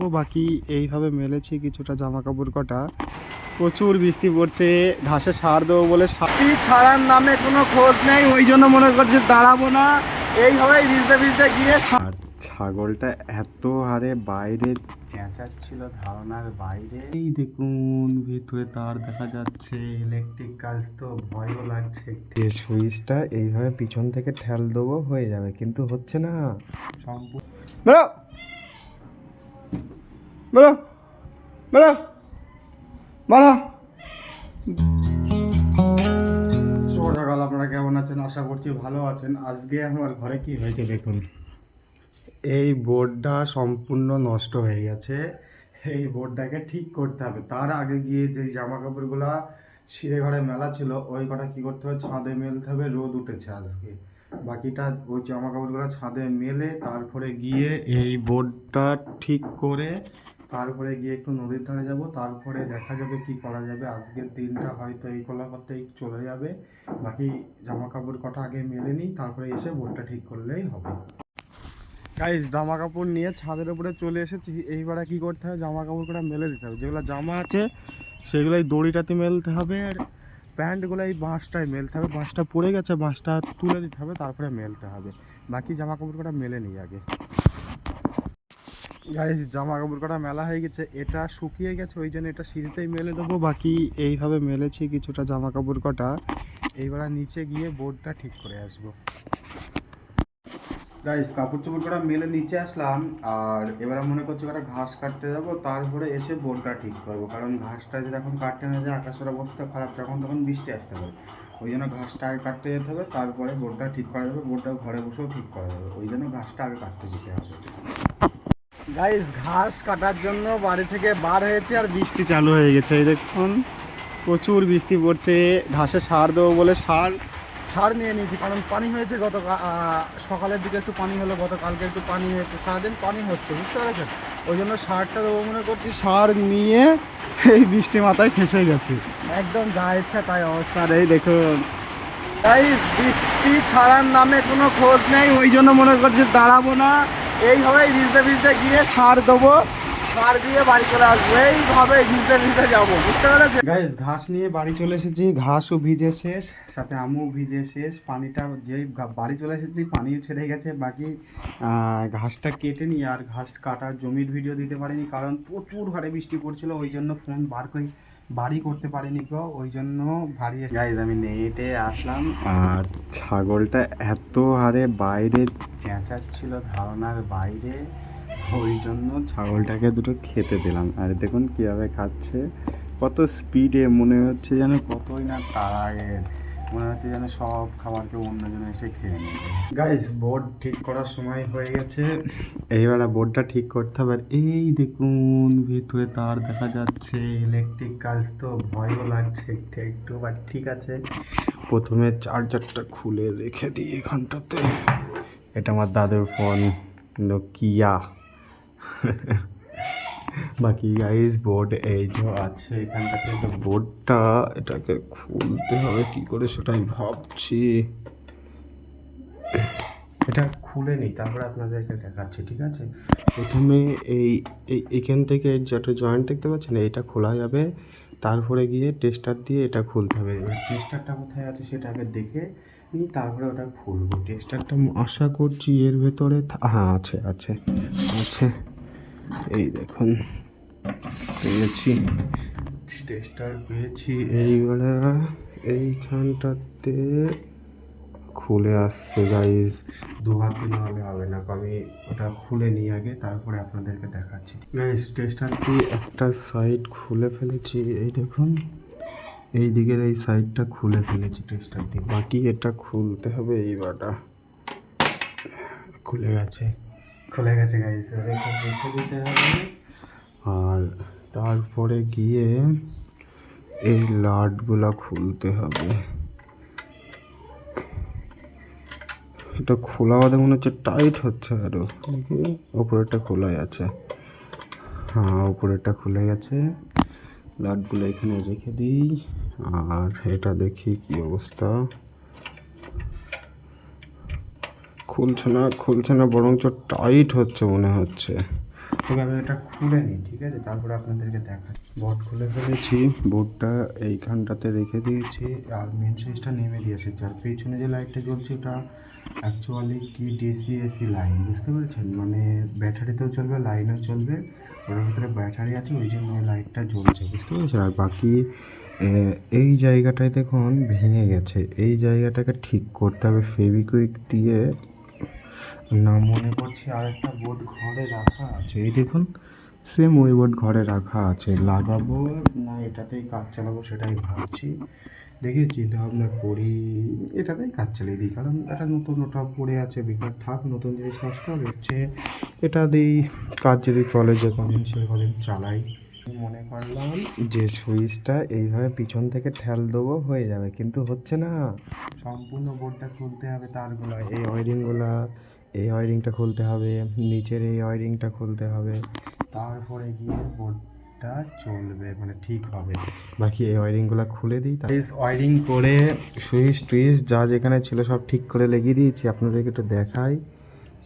ও বাকি এইভাবে মেলেছি কিছুটা জামা কাপড় কটা। প্রচুর বৃষ্টি পড়ছে, ঘাসে সার দেবো বলে সাথী ছাড়ার নামে কোনো খোঁজ নেই, ওই জন্য মনে করছে দাঁড়াবো না, এইভাবেই ভিজতে ভিজতে গিয়ে। আর ছাগলটা এত হারে বাইরে চেঁচাচ্ছিল ধারণার বাইরে। এই দেখুন ভিতরে তার দেখা যাচ্ছে, ইলেকট্রিক কাজ তো ভয়ও লাগছে। এই সুইচটা এইভাবে পিছন থেকে ঠেল দেবো হয়ে যাবে, কিন্তু হচ্ছে না সম্পূর্ণ। বেরো বেরো বেরো বেরো। শুভ সকাল, আপনারা কেমন আছেন? আশা করছি ভালো আছেন। আজকে আমার ঘরে কি হয়েছে দেখুন, এই বোর্ডটা সম্পূর্ণ নষ্ট হয়ে গেছে। এই বোর্ডটাকে ঠিক করতে হবে। তার আগে গিয়ে যে জামা কাপড়গুলা ছিঁড়ে ঘরে মেলা ছিল, ওই কটা কি করতে হবে, ছাদে মেলতে হবে। রোদ উঠেছে আজকে, বাকিটা ওই জামা কাপড়গুলো ছাদে মেলে তারপরে গিয়ে এই বোর্ডটা ঠিক করে তারপরে গিয়ে একটু নদীর ধারে যাব, তারপরে দেখা যাবে কি করা যাবে। আজকের দিনটা হয়তো এই কোলা করতেই চলে যাবে। বাকি জামা কাপড় কটা আগে মেলে নিই, তারপরে এসে বোর্ডটা ঠিক করলেই হবে। গাইস, জামা কাপড় নিয়ে ছাদের উপরে চলে এসেছি। এইবারে কি করতে হবে, জামা কাপড় কটা মেলে দিতে হবে। যেগুলো জামা আছে সেগুলোই দড়িটাতে মেলতে হবে, আর প্যান্টগুলো এই বাঁশটায় মেলতে হবে। বাঁশটা পড়ে গেছে, বাঁশটা তুলে দিতে হবে, তারপরে মেলতে হবে। বাকি জামা কাপড় কটা মেলে নিই আগে। গাইস, জামা কাপড় কটা মেলা হয়ে গেছে, এটা শুকিয়ে গেছে, ওই জন্য এটা সিঁড়িতেই মেলে দেবো। বাকি এইভাবে মেলেছি কিছুটা জামা কাপড় কটা। এইবার নিচে গিয়ে বোর্ডটা ঠিক করে আসবো। গাইস, কাপড় চোপড় কটা মেলে নিচে আসলাম, আর এবার মনে করছি কটা ঘাস কাটতে যাবো, তারপরে এসে বোর্ডটা ঠিক করবো। কারণ ঘাসটা যদি এখন কাটতে না যায়, আকাশের অবস্থা খারাপ, যখন তখন বৃষ্টি আসতে পারে। ওই জন্য ঘাসটা আগে কাটতে যেতে হবে, তারপরে বোর্ডটা ঠিক করা যাবে। বোর্ডটা ঘরে বসেও ঠিক করা যাবে, ওই জন্য ঘাসটা আগে কাটতে যেতে হবে। গাইস, ঘাস কাটার জন্য বাড়ি থেকে বার হয়েছে, আর বৃষ্টি চালু হয়ে গেছে। এই দেখুন প্রচুর বৃষ্টি পড়ছে। ঘাসে সার দেবো বলে সার নিয়ে নিয়েছি, কারণ পানি হয়েছে সকালের দিকে একটু পানি হলো, গতকালকে একটু পানি হয়েছে, সারাদিন পানি হচ্ছে, বুঝতে পেরেছেন? ওই জন্য সারটা দেবো মনে করছি। সার নিয়ে এই বৃষ্টি মাথায় ফেসে গেছে, একদম যা ইচ্ছা তাই অবস্থা। এই দেখুন গাইস, বৃষ্টি ছাড়ার নামে কোনো খোঁজ নেই, ওই জন্য মনে করছি দাঁড়াবো না, এইভাবেই ভিজতে ভিজতে গিয়ে সার দেবো, সার দিয়ে বাড়ি চলে আসবো। এইভাবে ভিজতে ভিজতে যাবো, বুঝতে পেরেছেন? গাইস, ঘাস নিয়ে বাড়ি চলে এসেছি, ঘাসও ভিজে শেষ, সাথে আমও ভিজে শেষ। পানিটা যেই বাড়ি চলে এসেছি পানিও ছেড়ে গেছে। বাকি ঘাসটা কেটে নিই, আর ঘাস কাটার জমির ভিডিও দিতে পারিনি, কারণ প্রচুর হারে বৃষ্টি পড়ছিল, ওই জন্য ফোন বার করে বাড়ি করতে পারিনি গো, ওই জন্য ভারী। গাইস, আমি নেটে আসলাম, আর ছাগলটা এত হারে বাইরে চেঁচাচ্ছিল ধারণার বাইরে, ওই জন্য ছাগলটাকে দুটো খেতে দিলাম। আর দেখুন কীভাবে খাচ্ছে, কত স্পিডে, মনে হচ্ছে যেন কতই না তাড়ায়ের, মনে হচ্ছে যেন সব খাবারকে অন্যজন এসে খেয়ে নেবে। গাইস, বোর্ড ঠিক করার সময় হয়ে গেছে, এইবার বোর্ডটা ঠিক করতে হবে। আর এই দেখুন ভিতরে তার দেখা যাচ্ছে, ইলেকট্রিক কাজ তো ভয়ও লাগছে একটু একটু, বাট ঠিক আছে। প্রথমে চার্জারটা খুলে রেখে দিই এখানটাতে। এটা আমার দাদুর ফোন, নোকিয়া। বাকি গাইস, বোর্ড এই যে আছে এখানটাতে, বোর্ডটা এটাকে খুলতে হবে কি করে সেটাই ভাবছি। এটা খুলে নিই, তারপরে আপনাদেরকে দেখাচ্ছি, ঠিক আছে? প্রথমে এইখান থেকে যেটা জয়েন্ট দেখতে পাচ্ছেন, এইটা খোলা যাবে, তারপরে গিয়ে টেস্টার দিয়ে এটা খুলতে হবে। এবার টেস্টারটা কোথায় আছে সেটা আগে দেখে নিই, তারপরে ওটা খুলবো। টেস্টারটা আশা করছি এর ভেতরে, হ্যাঁ আছে আছে আছে, এই দেখুন পেয়েছি, টেস্টার পেয়েছি। এইবারে এইখানটাতে খুলে আসছে গাইস, দু হাত দিন হলে হবে না, আমি ওটা খুলে নিই আগে, তারপরে আপনাদেরকে দেখাচ্ছি। গাইস, টেস্টারটি একটা সাইড খুলে ফেলেছি, এই দেখুন এই দিকের এই সাইডটা খুলে ফেলেছি টেস্টার দিয়ে। বাকি এটা খুলতে হবে, এইবারটা খুলে গেছে গাইস, রেখে দিতে হবে। আর তারপরে গিয়ে এই লাটগুলা খুলতে হবে। এটা খোলা বাদে মনে হচ্ছে টাইট হচ্ছে, আরও ওপরেরটা খোলাই আছে, হ্যাঁ ওপরেরটা খুলে গেছে। লাটগুলো এখানে রেখে দিই, আর এটা দেখি কি অবস্থা। খুলছে না বরঞ্চ টাইট হচ্ছে মনে হচ্ছে। তবে আমি এটা খুলে নিই, ঠিক আছে, তারপরে আপনাদেরকে দেখাই। বোর্ড খুলে ফেলেছি, বোর্ডটা এইখানটাতে রেখে দিয়েছি আর মেন সুইচটা নেমে দিয়েছি। যার পেছনে যে লাইটটা জ্বলছে ওটা অ্যাকচুয়ালি কি ডিসি এসি লাইন, বুঝতে পেরেছেন, মানে ব্যাটারিতেও চলবে লাইনও চলবে, ওটার ভিতরে ব্যাটারি আছে ওই জন্য ওই লাইটটা জ্বলছে, বুঝতে পেরেছেন। আর বাকি এই জায়গাটায় দেখুন ভেঙে গেছে, এই জায়গাটাকে ঠিক করতে হবে ফেভিকুইক দিয়ে। না মনে করছি আর একটা বোর্ড ঘরে রাখা আছে, এই দেখুন সেম ওই বোর্ড ঘরে রাখা আছে, লাগাবো না এটাতেই কাজ চালাবো সেটাই ভাবছি। দেখি চিন্তা ভাবনা করি এটাতেই কাজ চালিয়ে দিই, কারণ এটা নতুন, ওটা পড়ে আছে বেকার থাক, নতুন জিনিস নষ্ট হবে, হচ্ছে এটা দিয়েই কাজ যদি চলে যে কদিন সে কদিন চালাই। মনে করলাম যে সুইচটা এইভাবে পিছন থেকে ঠেল দেবো হয়ে যাবে, কিন্তু হচ্ছে না, সম্পূর্ণ বোর্ডটা খুলতে হবে, তারগুলো এই ওয়ারিংগুলা, এই ওয়ারিংটা খুলতে হবে, নিচের এই ওয়ারিংটা খুলতে হবে, তারপরে গিয়ে বোর্ডটা চলবে, মানে ঠিক হবে। বাকি এই ওয়ারিংগুলো খুলে দিই, ওয়ারিং করে সুইচ টুইচ যা যেখানে ছিল সব ঠিক করে লাগিয়ে দিয়েছি, আপনাদেরকে একটু দেখাই।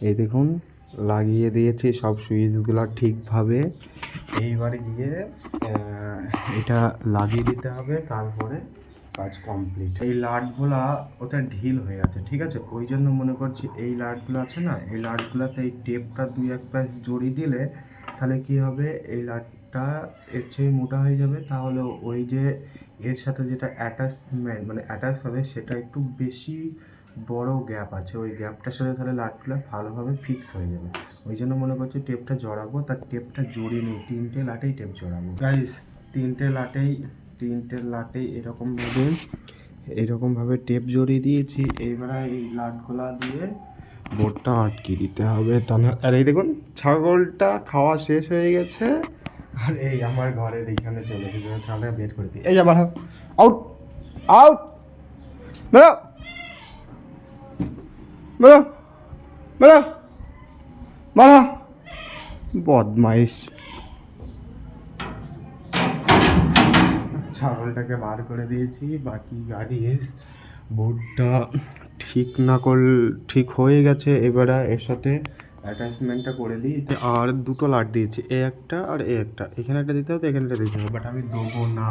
এই দেখুন লাগিয়ে দিয়েছি সব সুইচগুলো ঠিকভাবে। এইবারে গিয়ে এটা লাগিয়ে দিতে হবে, তারপরে কাজ কমপ্লিট। এই লাটগুলা ওটা ঢিল হয়ে আছে, ঠিক আছে, ওই জন্য মনে করছি এই লাটগুলো আছে না, এই লাটগুলোতে এই টেপটা দুই এক প্যাচ জড়িয়ে দিলে তাহলে কি হবে, এই লাটটা এর চেয়ে মোটা হয়ে যাবে, তাহলে ওই যে এর সাথে যেটা অ্যাটাচমেন্ট মানে অ্যাটাচ হবে সেটা একটু বেশি বড় গ্যাপ আছে, ওই গ্যাপটার সাথে তাহলে লাটগুলো ভালোভাবে ফিক্স হয়ে যাবে। ওই জন্য মনে করছি টেপটা জড়াবো, তার টেপটা জড়িয়ে নিই, তিনটে লাটেই টেপ জড়াবো গাইস, তিনটে লাটেই এরকমভাবে টেপ জড়িয়ে দিয়েছি। এইবারে এই লাটগুলা দিয়ে বোর্ডটা আটকে দিতে হবে, তা না। আর এই দেখুন ছাগলটা খাওয়া শেষ হয়ে গেছে, আর এই আমার ঘরের এইখানে চলে এসেছে, ছাগলটা বের করে দিই, এই আবার আউট আউট, বেরো বেরো বেরো, বাড়া বদমাইশ। ছাগলটাকে বার করে দিয়েছি, বাকি গাড়িস বোর্ডটা ঠিক হয়ে গেছে। এবারে এর সাথে অ্যাটাচমেন্টটা করে দিই, আর দুটো লাট দিয়েছি, এ একটা আর এ একটা, এখানে একটা দিতে হবে এখানে একটা দিতে হবে, বাট আমি দেবো না,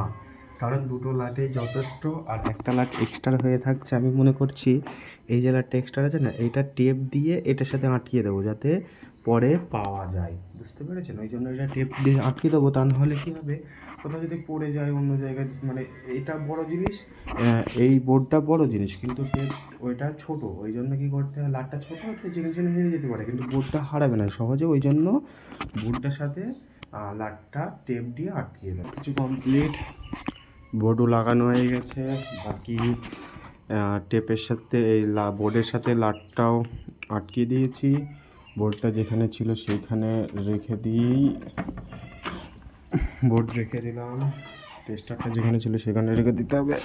কারণ দুটো লাটেই যথেষ্ট, আর একটা লাট এক্সট্রা হয়ে থাকছে। আমি মনে করছি এই যে লাটটা এক্সট্রা আছে না, এইটা টেপ দিয়ে এটার সাথে আটকিয়ে দেবো যাতে পরে পাওয়া যায়, বুঝতে পেরেছেন, ওই জন্য এটা টেপ দিয়ে আটকে দেবো, তা নাহলে কী হবে, কোথাও যদি পড়ে যায় অন্য জায়গায়, মানে এটা বড় জিনিস, এই বোর্ডটা বড় জিনিস কিন্তু টেপ ওইটা ছোট, ওই জন্য কী করতে হয়, লাটটা ছোটো হচ্ছে যেখানে হেরে যেতে পারে কিন্তু বোর্ডটা হারাবে না সহজে, ওই জন্য বোর্ডটার সাথে লাটটা টেপ দিয়ে আটকিয়ে দেয়। কিছু কমপ্লিট, বোর্ডও লাগানো হয়ে গেছে, বাকি টেপের সাথে এই বোর্ডের সাথে লাটটাও আটকে দিয়েছি, বোর্ডটা যেখানে ছিল সেইখানে রেখে দিয়েই বোর্ড রেখে দিলাম, টেস্টারটা যেখানে ছিল সেখানে রেখে দিতে হবে,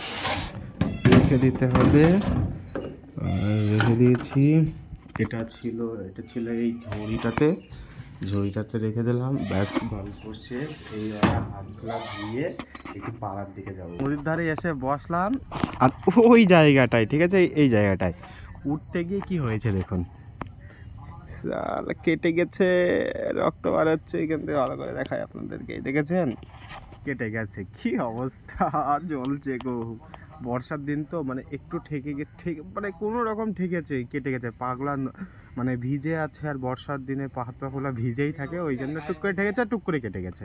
রেখে দিয়েছি। এটা ছিল এই ঝুড়িটাতে রেখে দিলাম, ব্যাস গল্প শেষ। এই হাতগুলা ধুয়ে একটু পাড়ার দিকে যাবো, নদীর ধারে এসে বসলাম, আর ওই জায়গাটায়, ঠিক আছে, এই জায়গাটায় উঠতে গিয়ে কি হয়েছে দেখুন, কেটে গেছে, রক্ত বার হচ্ছে এখান থেকে, ভালো করে দেখায় আপনাদেরকে, দেখেছেন কেটে গেছে, কি অবস্থা, জ্বলছে গো, বর্ষার দিন তো, মানে একটু মানে কোনো রকম ঠেকেছে, কেটে গেছে, পাগুলা মানে ভিজে আছে, আর বর্ষার দিনে হাত পাগুলা ভিজেই থাকে, ওই জন্য টুক করে ঠেকেছে, টুক করে কেটে গেছে।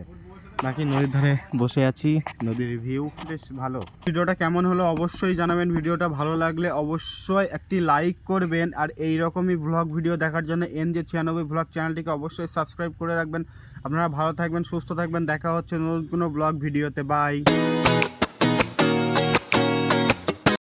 বাকি নদীর ধারে বসে আছি, নদীর ভিউ বেশ ভালো। ভিডিওটা কেমন হলো অবশ্যই জানাবেন, ভিডিওটা ভালো লাগলে অবশ্যই একটি লাইক করবেন, আর এই রকমই ব্লগ ভিডিও দেখার জন্য NJ96 ব্লগ চ্যানেলটিকে অবশ্যই সাবস্ক্রাইব করে রাখবেন। আপনারা ভালো থাকবেন, সুস্থ থাকবেন, দেখা হচ্ছে নতুন কোনো ব্লগ ভিডিওতে, বাই।